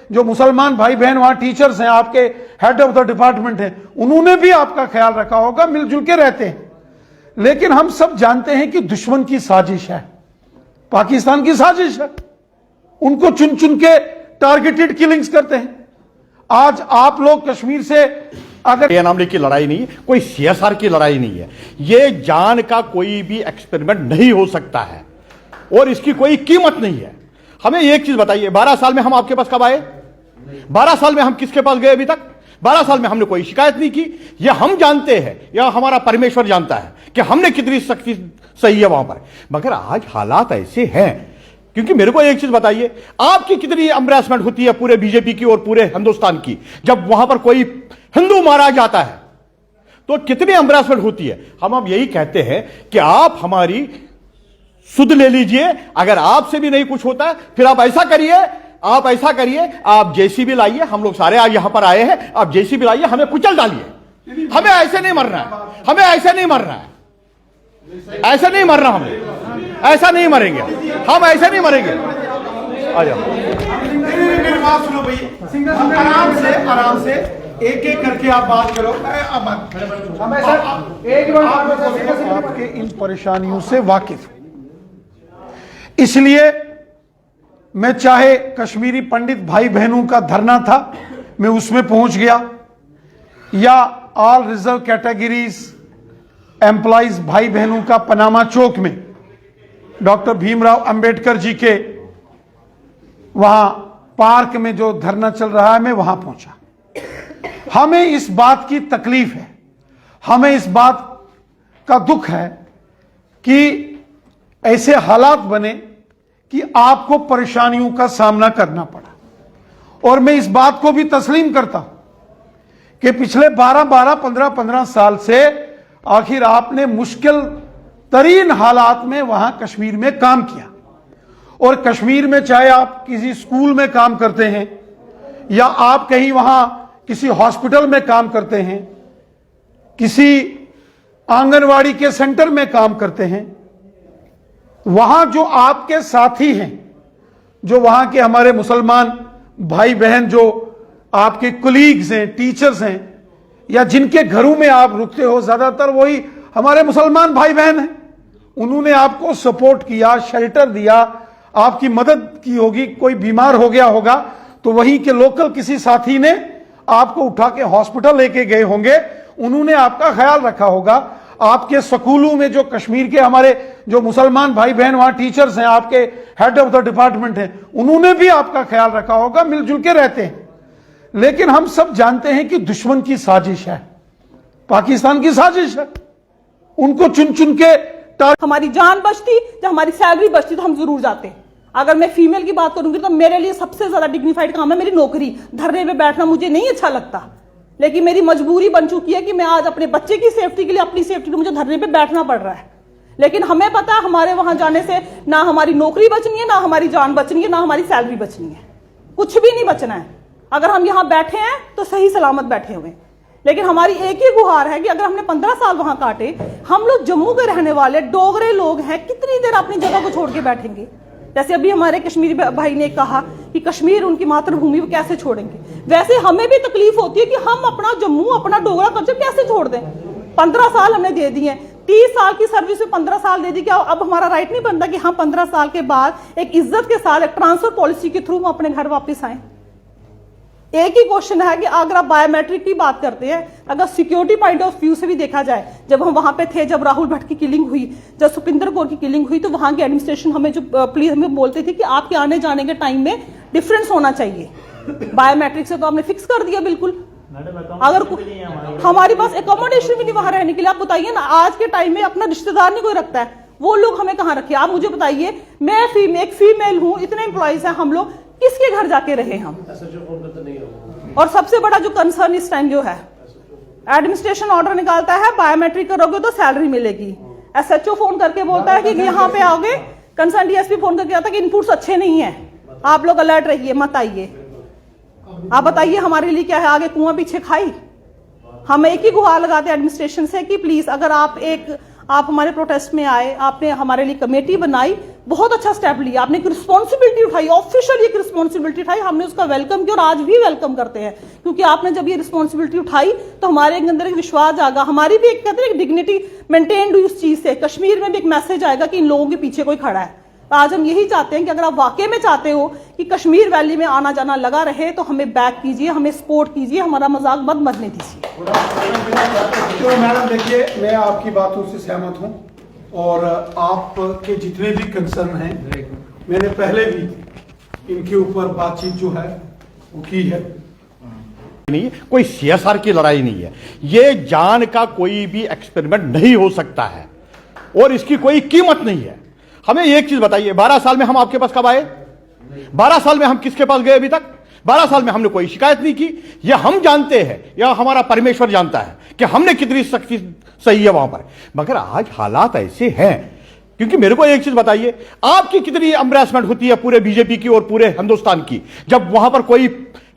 जो मुसलमान भाई बहन वहां टीचर्स हैं, आपके हेड ऑफ द डिपार्टमेंट हैं, उन्होंने भी आपका ख्याल रखा होगा, मिलजुल के रहते हैं। लेकिन हम सब जानते हैं कि दुश्मन की साजिश है, पाकिस्तान की साजिश है। उनको चुन चुन के टारगेटेड किलिंग्स करते हैं। आज आप लोग कश्मीर से अगर ये नाम की लड़ाई नहीं है, कोई सीएसआर की लड़ाई नहीं है, ये जान का कोई भी एक्सपेरिमेंट नहीं हो सकता है और इसकी कोई कीमत नहीं है। हमें एक चीज बताइए, 12 साल में हम आपके पास कब आए? 12 साल में हम किसके पास गए अभी तक? 12 साल में हमने कोई शिकायत नहीं की। यह हम जानते हैं, या हमारा परमेश्वर जानता है कि हमने कितनी सख्ती सही है वहां पर। मगर आज हालात ऐसे हैं, क्योंकि मेरे को एक चीज बताइए, आपकी कितनी एम्ब्रेसमेंट होती है पूरे बीजेपी की और पूरे हिंदुस्तान की, जब वहां पर कोई हिंदू मारा जाता है तो कितनी एम्ब्रेसमेंट होती है। हम अब यही कहते हैं कि आप हमारी सुध ले लीजिए, अगर आपसे भी नहीं कुछ होता है फिर आप ऐसा करिए, आप जेसीबी लाइए, हम लोग सारे आज यहां पर आए हैं, आप जेसीबी लाइए, हमें कुचल डालिए। हमें ऐसे नहीं मरना है, हमें ऐसे नहीं मरना है, ऐसे नहीं मरना, हमें ऐसा नहीं मरेंगे, हम ऐसे नहीं मरेंगे। आ जाओ, मेरी बात सुनो भैया, आराम से एक एक करके आप बात करो। आपके इन परेशानियों से वाकिफ, इसलिए मैं चाहे कश्मीरी पंडित भाई बहनों का धरना था, मैं उसमें पहुंच गया, या ऑल रिजर्व कैटेगरीज एम्प्लॉइज भाई बहनों का पनामा चौक में डॉक्टर भीमराव अंबेडकर जी के वहां पार्क में जो धरना चल रहा है, मैं वहां पहुंचा। हमें इस बात की तकलीफ है, हमें इस बात का दुख है कि ऐसे हालात बने कि आपको परेशानियों का सामना करना पड़ा। और मैं इस बात को भी तस्लीम करता हूं कि पिछले 15 साल से आखिर आपने मुश्किल तरीन हालात में वहां कश्मीर में काम किया। और कश्मीर में चाहे आप किसी स्कूल में काम करते हैं, या आप कहीं वहां किसी हॉस्पिटल में काम करते हैं, किसी आंगनवाड़ी के सेंटर में काम करते हैं, वहां जो आपके साथी हैं, जो वहां के हमारे मुसलमान भाई बहन, जो आपके कुलीग्स हैं, टीचर्स हैं, या जिनके घरों में आप रुकते हो, ज्यादातर वही हमारे मुसलमान भाई बहन हैं। उन्होंने आपको सपोर्ट किया, शेल्टर दिया, आपकी मदद की होगी। कोई बीमार हो गया होगा तो वहीं के लोकल किसी साथी ने आपको उठा के हॉस्पिटल लेके गए होंगे, उन्होंने आपका ख्याल रखा होगा। आपके स्कूलों में जो कश्मीर के हमारे जो मुसलमान भाई बहन वहां टीचर्स हैं, आपके हेड ऑफ द डिपार्टमेंट हैं, उन्होंने भी आपका ख्याल रखा होगा, मिलजुल के रहते हैं। लेकिन हम सब जानते हैं कि दुश्मन की साजिश है, पाकिस्तान की साजिश है। उनको चुन चुन के हमारी जान बचती, जब हमारी सैलरी बचती तो हम जरूर जाते। अगर मैं फीमेल की बात करूंगी तो मेरे लिए सबसे ज्यादा डिग्निफाइड काम है मेरी नौकरी। धरने पे बैठना मुझे नहीं अच्छा लगता, लेकिन मेरी मजबूरी बन चुकी है कि मैं आज अपने बच्चे की सेफ्टी के लिए, अपनी सेफ्टी के लिए मुझे धरने पे बैठना पड़ रहा है। लेकिन हमें पता है हमारे वहां जाने से ना हमारी नौकरी बचनी है, ना हमारी जान बचनी है, ना हमारी सैलरी बचनी है, कुछ भी नहीं बचना है। अगर हम यहां बैठे हैं तो सही सलामत बैठे हुए। लेकिन हमारी एक ही गुहार है कि अगर हमने 15 साल वहां काटे, हम लोग जम्मू के रहने वाले डोगरे लोग हैं, कितनी देर अपनी जगह को छोड़ के बैठेंगे? जैसे अभी हमारे कश्मीरी भाई ने कहा कि कश्मीर उनकी मातृभूमि को कैसे छोड़ेंगे, वैसे हमें भी तकलीफ होती है कि हम अपना जम्मू, अपना डोगरा कल्चर कैसे छोड़ दें। 15 साल हमने दे दिए, 30 साल की सर्विस में 15 साल दे दी, क्या अब हमारा राइट नहीं बनता कि हम 15 साल के बाद एक इज्जत के साथ एक ट्रांसफर पॉलिसी के थ्रू हम अपने घर वापस आए? एक ही क्वेश्चन है कि अगर आप बायोमेट्रिक की बात करते हैं, अगर सिक्योरिटी पॉइंट ऑफ व्यू से भी देखा जाए, जब हम वहां पे थे, जब राहुल भट्ट की किलिंग हुई, जब सुखविंदर कौर की किलिंग हुई, तो वहां की एडमिनिस्ट्रेशन हमें जो पुलिस हमें बोलते थे कि आपके आने जाने के टाइम में डिफरेंस होना चाहिए। बायोमेट्रिक से तो आपने फिक्स कर दिया बिल्कुल। अगर हमारे पास एकोमोडेशन भी नहीं वहां रहने के लिए, आप बताइए ना, आज के टाइम में अपना रिश्तेदार नहीं कोई रखता है, वो लोग हमें कहां रखे? आप मुझे बताइए, मैं एक फीमेल हूं, इतने एम्प्लॉइज हैं हम लोग, किसके घर जाके रहे हम? और सबसे बड़ा जो कंसर्न इस टाइम जो है, एडमिनिस्ट्रेशन ऑर्डर निकालता है बायोमेट्रिक करोगे तो सैलरी मिलेगी, एसएचओ फोन करके बोलता है कि यहाँ पे आओगे, कंसर्न डीएसपी फोन करके आता है कि इनपुट्स अच्छे नहीं है, आप लोग अलर्ट रहिए, मत आइए। आप बताइए हमारे लिए क्या है? आगे कुआं पीछे खाई। हम एक ही गुहार लगाते हैं एडमिनिस्ट्रेशन से कि प्लीज, अगर आप एक आप हमारे प्रोटेस्ट में आए, आपने हमारे लिए कमेटी बनाई, बहुत अच्छा स्टेप लिया, आपने एक रिस्पॉन्सिबिलिटी उठाई, ऑफिशियल एक रिस्पॉन्सिबिलिटी उठाई, हमने उसका वेलकम किया और आज भी वेलकम करते हैं, क्योंकि आपने जब ये रिस्पॉन्सिबिलिटी उठाई तो हमारे अंदर एक विश्वास जागा, हमारी भी एक कहते हैं एक डिग्निटी मेंटेन हुई उस चीज से। कश्मीर में भी एक मैसेज आएगा कि इन लोगों के पीछे कोई खड़ा है। आज हम यही चाहते हैं कि अगर आप वाकई में चाहते हो कि कश्मीर वैली में आना जाना लगा रहे तो हमें बैक कीजिए, हमें सपोर्ट कीजिए, हमारा मजाक मत बनने दीजिए। तो मैडम देखिए, मैं आपकी बातों से सहमत हूं और आपके जितने भी कंसर्न हैं मैंने पहले भी इनके ऊपर बातचीत जो है वो की है। नहीं, कोई सीएसआर की लड़ाई नहीं है, ये जान का कोई भी एक्सपेरिमेंट नहीं हो सकता है और इसकी कोई कीमत नहीं है। हमें एक चीज बताइए, 12 साल में हम आपके पास कब आए? 12 साल में हम किसके पास गए अभी तक? 12 साल में हमने कोई शिकायत नहीं की। यह हम जानते हैं या हमारा परमेश्वर जानता है कि हमने कितनी सख्ती सही है वहां पर, मगर आज हालात ऐसे हैं। क्योंकि मेरे को एक चीज बताइए, आपकी कितनी एम्ब्रेसमेंट होती है पूरे बीजेपी की और पूरे हिंदुस्तान की, जब वहां पर कोई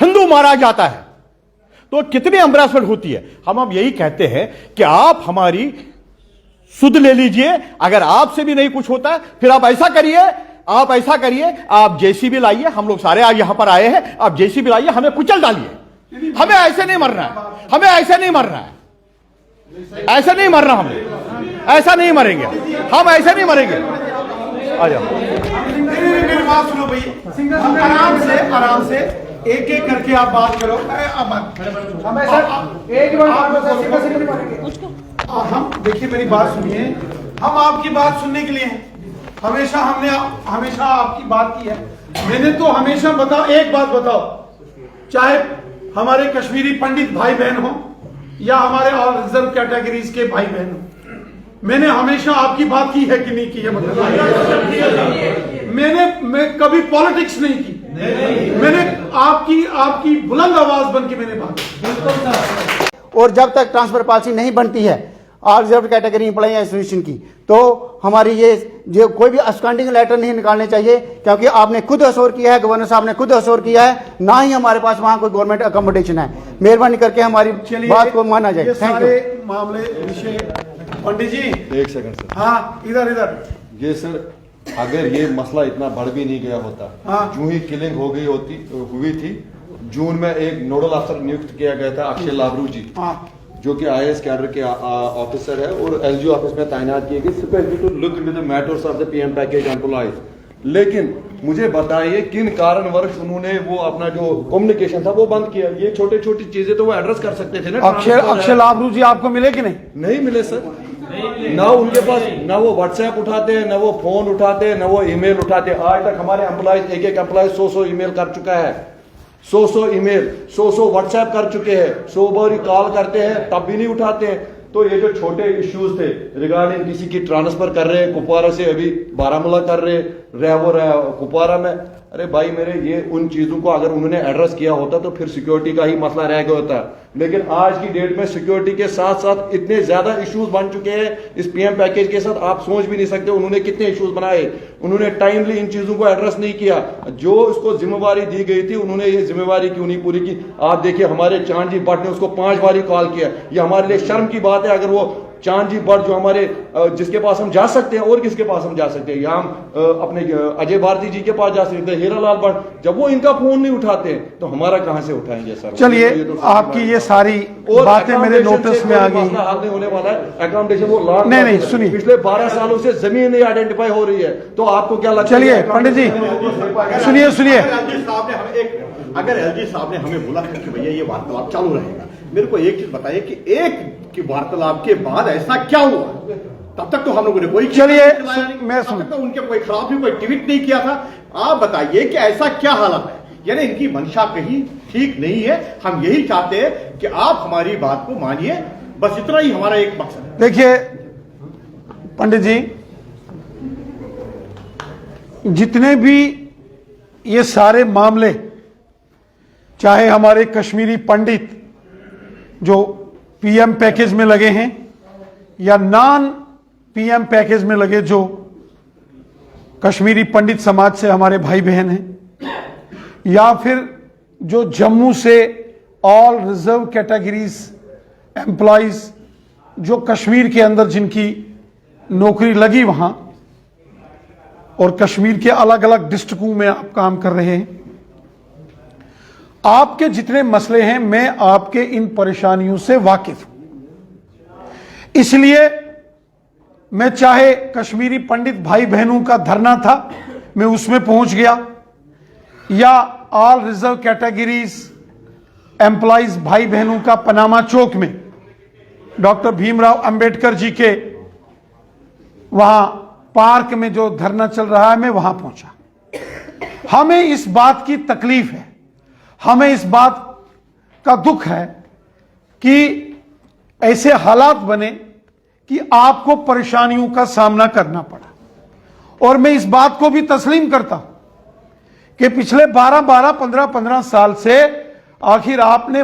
हिंदू मारा जाता है तो कितनी एम्ब्रेसमेंट होती है। हम अब यही कहते हैं कि आप हमारी सुध ले लीजिए, अगर आपसे भी नहीं कुछ होता है फिर आप ऐसा करिए, आप जेसीबी लाइए, हम लोग सारे आज यहां पर आए हैं, आप जेसीबी लाइए, हमें कुचल डालिए। हमें ऐसे नहीं मरना है, हमें ऐसे नहीं मरना है, ऐसे नहीं मरना, हमें ऐसा नहीं मरेंगे, हम ऐसे नहीं मरेंगे। आ जाओ, मेरी बात सुनो भैया, आराम से एक एक करके आप बात करो। हम देखिए, मेरी बात सुनिए, हम आपकी बात सुनने के लिए हैं। हमने हमेशा आपकी बात की है। मैंने तो हमेशा एक बात बताओ, चाहे हमारे कश्मीरी पंडित भाई बहन हो या हमारे ऑल रिजर्व कैटेगरीज के भाई बहन हो, मैंने हमेशा आपकी बात की है कि नहीं की है? मैं कभी पॉलिटिक्स नहीं की, मैंने आपकी बुलंद आवाज बन के मैंने बात। और जब तक ट्रांसफर पॉलिसी नहीं बनती है all reserve category employee association की, तो हमारी ये जो कोई भी अस्टैंडिंग लेटर नहीं निकालने चाहिए, क्योंकि आपने खुद अश्योर किया है, गवर्नर साहब ने खुद अश्योर किया है, ना ही हमारे पास वहां कोई गवर्नमेंट अकोमोडेशन है। मेहरबानी करके हमारी बात को माना जाए। Thank you. मामले विषय पंडित जी, एक सेकंड सर। हाँ, इधर ये सर, अगर ये मसला इतना बढ़ भी नहीं गया होता, हाँ। जो ही किलिंग हुई थी, जून में एक नोडल अफसर नियुक्त किया गया था, अक्षय लाबरू जी, हाँ, जो कि आईएएस कैडर के ऑफिसर है और एसडीओ ऑफिस में तैनात किए गए, specially to look into the matters of the PM package employees. लेकिन मुझे बताइए किन कारणवश उन्होंने वो अपना जो कम्युनिकेशन था वो बंद किया? ये छोटी छोटी चीजें तो वो एड्रेस कर सकते थे ना। अक्षय लाबरू जी आपको मिले कि नहीं? नहीं मिले सर, ना उनके पास, ना वो व्हाट्सएप उठाते हैं, ना वो फोन उठाते हैं, ना वो ईमेल उठाते हैं। आज तक हमारे एम्प्लॉयज, एक एम्प्लॉय 100 ईमेल कर चुका है, 100 ईमेल, 100 व्हाट्सएप कर चुके हैं, 100 बार कॉल करते हैं तब भी नहीं उठाते हैं। तो ये जो छोटे इश्यूज थे रिगार्डिंग किसी की ट्रांसफर कर रहे हैं कुपवारा से अभी बारामूला कर रहे कुपवारा में, अरे भाई मेरे, ये उन चीजों को अगर उन्होंने एड्रेस किया होता तो फिर सिक्योरिटी का ही मसला रह गया होता। लेकिन आज की डेट में सिक्योरिटी के साथ साथ इतने ज्यादा इश्यूज बन चुके हैं इस पीएम पैकेज के साथ, आप सोच भी नहीं सकते उन्होंने कितने इश्यूज बनाए। उन्होंने टाइमली इन चीजों को एड्रेस नहीं किया, जो उसको जिम्मेवारी दी गई थी उन्होंने ये जिम्मेवारी क्यों नहीं पूरी की? आप देखिए, हमारे चांद जी भट्ट ने उसको 5 बार कॉल किया। ये हमारे लिए शर्म की बात है अगर वो चांद जी भट्ट, जो हमारे जिसके पास हम जा सकते हैं, और किसके पास हम जा सकते हैं, या हम अपने अजय भारती जी के पास जा सकते हैं, हीरालाल भट्ट, जब वो इनका फोन नहीं उठाते तो हमारा कहां से उठाएंगे सर? चलिए, आपकी ये सारी बातें मेरे नोटिस में आ गई। हाल नहीं होने वाला है एकोमोडेशन, वो लॉट नहीं, सुनिए, पिछले 12 सालों से जमीन नहीं आइडेंटिफाई हो रही है, तो आपको क्या लगता है? चलिए पंडित जी, सुनिए, अगर एलजी साहब ने हमें बोला कि भैया ये वार्तालाप चालू रहेगा, मेरे को एक चीज बताइए कि एक की वार्तालाप के बाद ऐसा क्या हुआ? तब तक तो हम लोगों ने कोई, चलिए मैं तब तक तो उनके कोई खिलाफ भी कोई ट्वीट नहीं किया था। आप बताइए कि ऐसा क्या हालत है? यानी इनकी मंशा कहीं ठीक नहीं है। हम यही चाहते हैं कि आप हमारी बात को मानिए, बस इतना ही हमारा एक मकसद है। देखिए पंडित जी, जितने भी ये सारे मामले, चाहे हमारे कश्मीरी पंडित जो पीएम पैकेज में लगे हैं या नॉन पीएम पैकेज में लगे जो कश्मीरी पंडित समाज से हमारे भाई बहन हैं, या फिर जो जम्मू से ऑल रिजर्व कैटेगरीज एम्प्लॉयज जो कश्मीर के अंदर जिनकी नौकरी लगी वहां और कश्मीर के अलग अलग डिस्ट्रिक्टों में आप काम कर रहे हैं। आपके जितने मसले हैं मैं आपके इन परेशानियों से वाकिफ हूं, इसलिए मैं चाहे कश्मीरी पंडित भाई बहनों का धरना था मैं उसमें पहुंच गया, या ऑल रिजर्व कैटेगरीज एम्प्लॉइज भाई बहनों का पनामा चौक में डॉक्टर भीमराव अंबेडकर जी के वहां पार्क में जो धरना चल रहा है मैं वहां पहुंचा। हमें इस बात की तकलीफ है, हमें इस बात का दुख है कि ऐसे हालात बने कि आपको परेशानियों का सामना करना पड़ा। और मैं इस बात को भी तस्लीम करता हूं कि पिछले 12-12, 15-15 साल से आखिर आपने